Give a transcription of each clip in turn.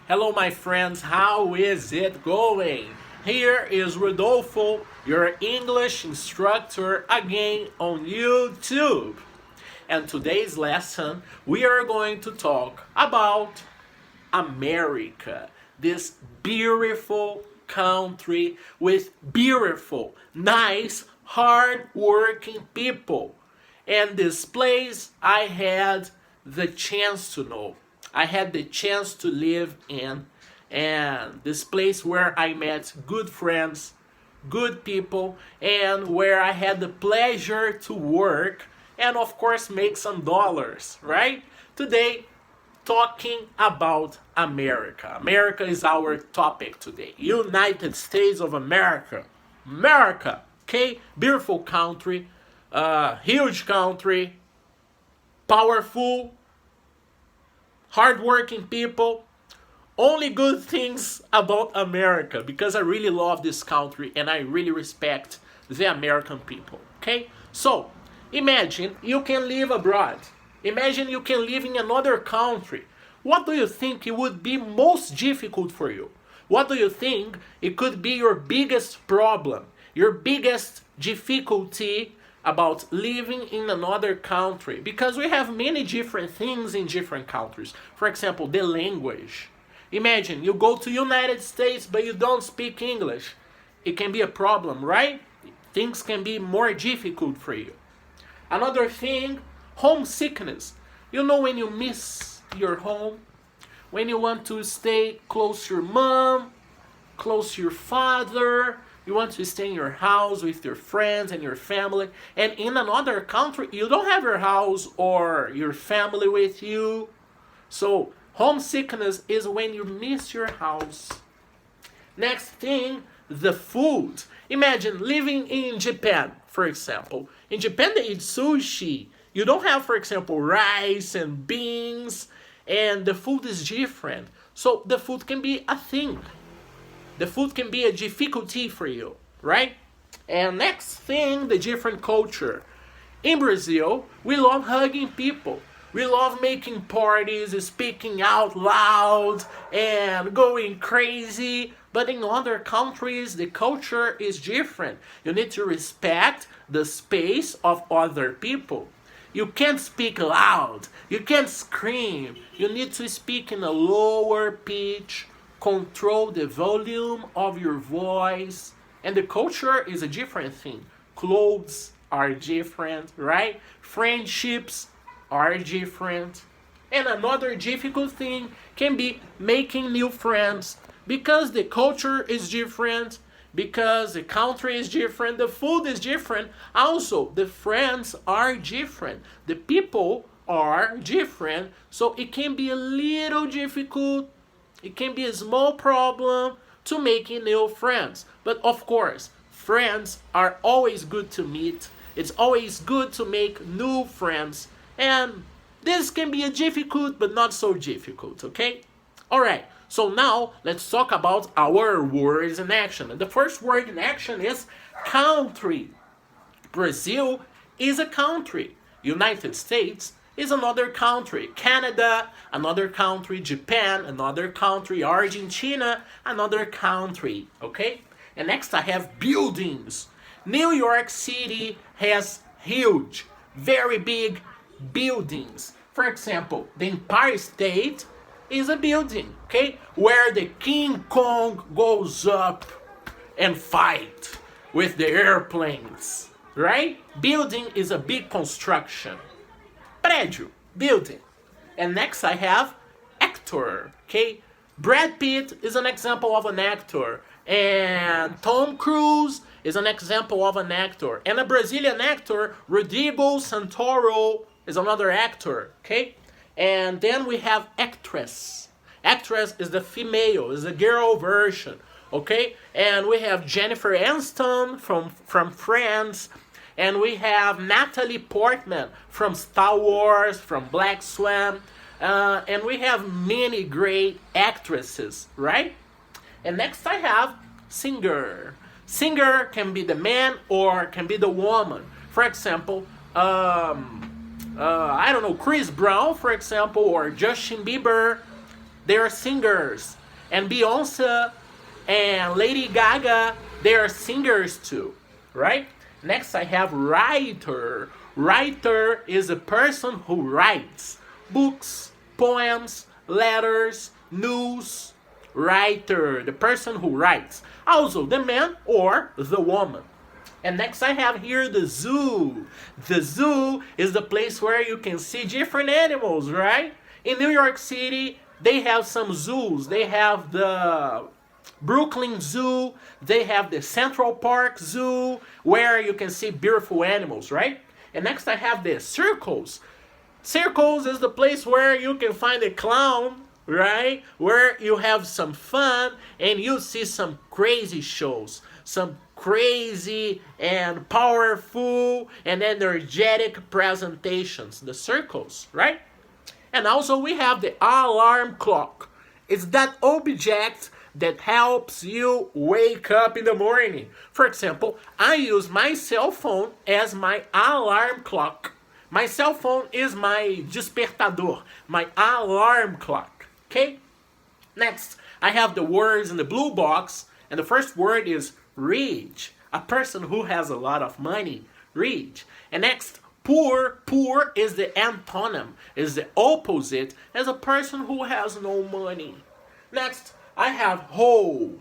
Hello, my friends, how is it going? Here is Rodolfo, your English instructor, again on YouTube. And today's lesson, we are going to talk about America, this beautiful country with beautiful, nice, hard-working people. And this place I had the chance to know. I had the chance to live in, and this place where I met good friends, good people, and where I had the pleasure to work and of course make some dollars, right? Today, talking about America. America is our topic today. United States of America. America, okay? Beautiful country, huge country, powerful, hardworking people. Only good things about America because I really love this country and I really respect the American people. Okay? So, imagine you can live abroad. Imagine you can live in another country. What do you think it would be most difficult for you? What do you think it could be your biggest problem, your biggest difficulty about living in another country? Because we have many different things in different countries. For example, the language. Imagine you go to United States but you don't speak English. It can be a problem, right? Things can be more difficult for you. Another thing, homesickness. You know when you miss your home, when you want to stay close to your mom, close to your father, you want to stay in your house with your friends and your family, and in another country you don't have your house or your family with you. So homesickness is when you miss your house. Next thing, the food. Imagine living in Japan, for example. In Japan they eat sushi. You don't have, for example, rice and beans, and the food is different. So the food can be a thing. The food can be a difficulty for you, right? And next thing, the different culture. In Brazil, we love hugging people. We love making parties, speaking out loud, and going crazy. But in other countries, the culture is different. You need to respect the space of other people. You can't speak loud. You can't scream. You need to speak in a lower pitch. Control the volume of your voice. And the culture is a different thing. Clothes are different, right? Friendships are different. And another difficult thing can be making new friends. Because the culture is different, because the country is different, the food is different, also the friends are different. The people are different. So it can be a little difficult. It can be a small problem to making new friends. But of course, friends are always good to meet. It's always good to make new friends. And this can be a difficult but not so difficult, okay? Alright, so now let's talk about our words in action. And the first word in action is country. Brazil is a country. United States is another country. Canada, another country. Japan, another country. Argentina, another country. Okay? And next I have buildings. New York City has huge, very big buildings. For example, the Empire State is a building, okay? Where the King Kong goes up and fight with the airplanes, right? Building is a big construction. Prédio, building. And next I have actor, okay? Brad Pitt is an example of an actor. And Tom Cruise is an example of an actor. And a Brazilian actor, Rodrigo Santoro, is another actor, okay? And then we have actress. Actress is the female, is the girl version, okay? And we have Jennifer Aniston from Friends. And we have Natalie Portman from Star Wars, from Black Swan. And we have many great actresses, right? And next I have singer. Singer can be the man or can be the woman. For example, I don't know, Chris Brown, for example, or Justin Bieber. they are singers. And Beyonce and Lady Gaga, they are singers too, right? Next, I have writer. Writer is a person who writes books, poems, letters, news. Writer, the person who writes. Also, the man or the woman. And next I have here the zoo. The zoo is the place where you can see different animals, right? In New York City, they have some zoos. They have the Brooklyn Zoo. They have the Central Park Zoo, where you can see beautiful animals, right? And next I have the circus. Circus is the place where you can find a clown, right? Where you have some fun and you see some crazy shows, some crazy and powerful and energetic presentations, the circles, right? And also we have the alarm clock. It's that object that helps you wake up in the morning. For example, I use my cell phone as my alarm clock. My cell phone is my despertador, my alarm clock. Okay? Next, I have the words in the blue box, and the first word is rich. A person who has a lot of money, rich. And next, poor. Poor is the antonym, is the opposite as a person who has no money. Next, I have whole.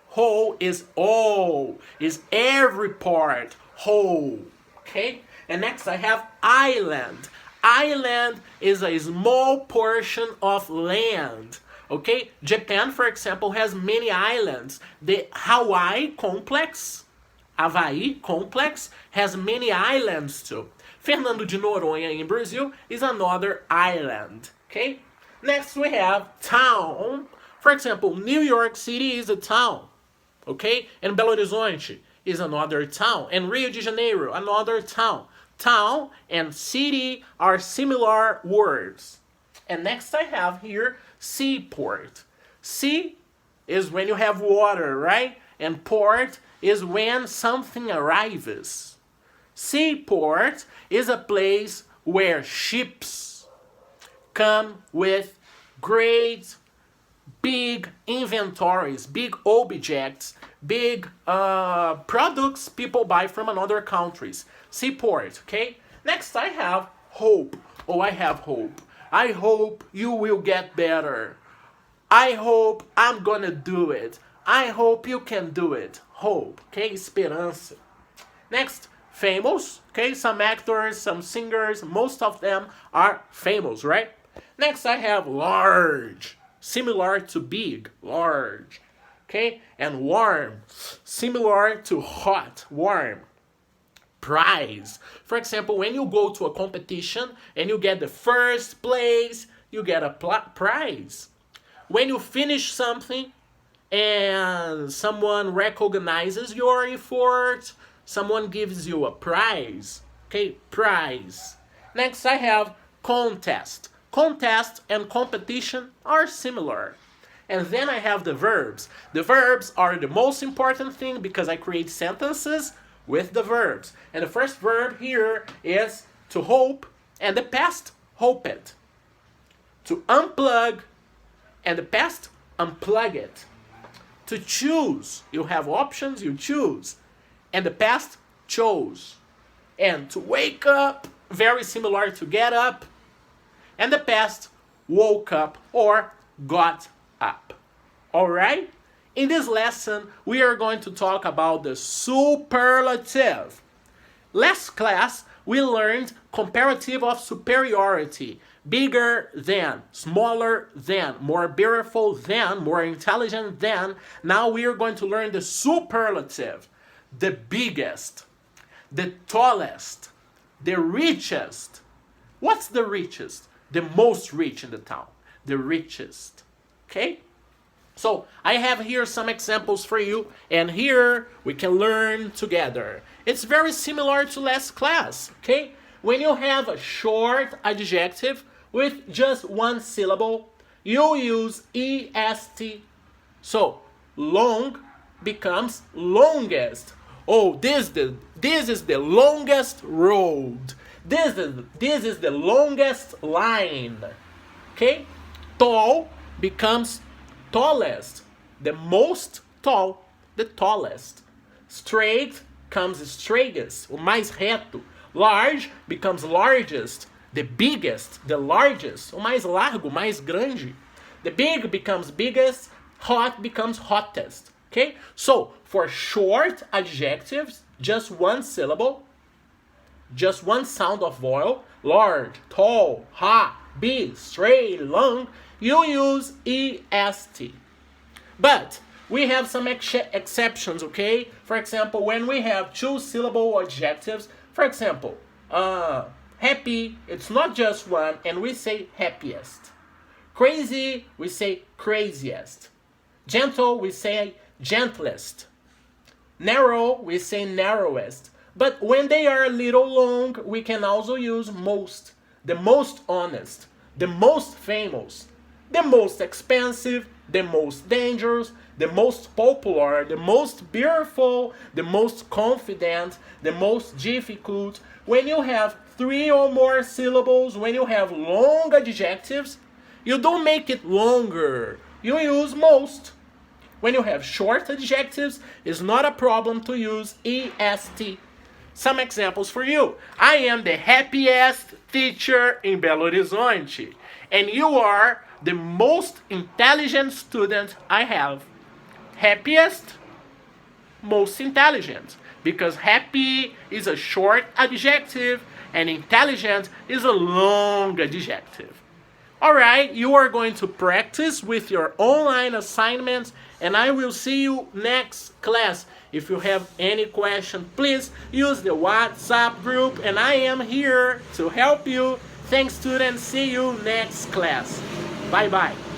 Whole is all, is every part, whole. Okay? And next I have island. Island is a small portion of land. Okay? Japan, for example, has many islands. The Hawaii complex has many islands too. Fernando de Noronha in Brazil is another island. Okay? Next we have town. For example, New York City is a town. Okay? And Belo Horizonte is another town. And Rio de Janeiro, another town. Town and city are similar words. And next I have here seaport. Sea is when you have water, right? And port is when something arrives. Seaport is a place where ships come with great big inventories, big objects, big products people buy from other countries. Seaport, okay? Next I have hope. Oh, I have hope. I hope you will get better. I hope I'm gonna do it. I hope you can do it. Hope, okay? Esperança. Next, famous, okay? Some actors, some singers, most of them are famous, right? Next I have large. Similar to big, large. Okay? And warm, similar to hot, warm. Prize. For example, when you go to a competition and you get the first place, you get a prize. When you finish something and someone recognizes your effort, someone gives you a prize. Okay? Prize. Next I have contest. Contest and competition are similar. And then I have the verbs. The verbs are the most important thing because I create sentences with the verbs. And the first verb here is to hope, and the past, hope it. To unplug, and the past, unplug it. To choose, you have options, you choose. And the past, chose. And to wake up, very similar to get up. And the past, woke up or got up. Alright? In this lesson, we are going to talk about the superlative. Last class, we learned comparative of superiority. Bigger than, smaller than, more beautiful than, more intelligent than. Now we are going to learn the superlative. The biggest, the tallest, the richest. What's the richest? The most rich in the town. The richest. Okay? So, I have here some examples for you, and here we can learn together. It's very similar to last class, okay? When you have a short adjective with just one syllable, you use est. So, long becomes longest. Oh, this is the longest road. This is the longest line. Okay? Tall becomes tallest, the most tall, the tallest. Straight comes straightest, o mais reto. Large becomes largest, the biggest, the largest, o mais largo, o mais grande. The big becomes biggest, hot becomes hottest. Okay? So, for short adjectives, just one syllable, just one sound of vowel, large, tall, hot, big, straight, long, you use est. But we have some exceptions, okay? For example, when we have two syllable adjectives, for example, happy, it's not just one, and we say happiest. Crazy, we say craziest. Gentle, we say gentlest. Narrow, we say narrowest. But when they are a little long, we can also use most, the most honest, the most famous, the most expensive, the most dangerous, the most popular, the most beautiful, the most confident, the most difficult. When you have 3 or more syllables, when you have long adjectives, you don't make it longer. You use most. When you have short adjectives, it's not a problem to use est. Some examples for you. I am the happiest teacher in Belo Horizonte, and you are the most intelligent student I have. Happiest, most intelligent, because happy is a short adjective and intelligent is a long adjective. Alright, you are going to practice with your online assignments, and I will see you next class. If you have any question, please use the WhatsApp group, and I am here to help you. Thanks, students. See you next class. Bye-bye.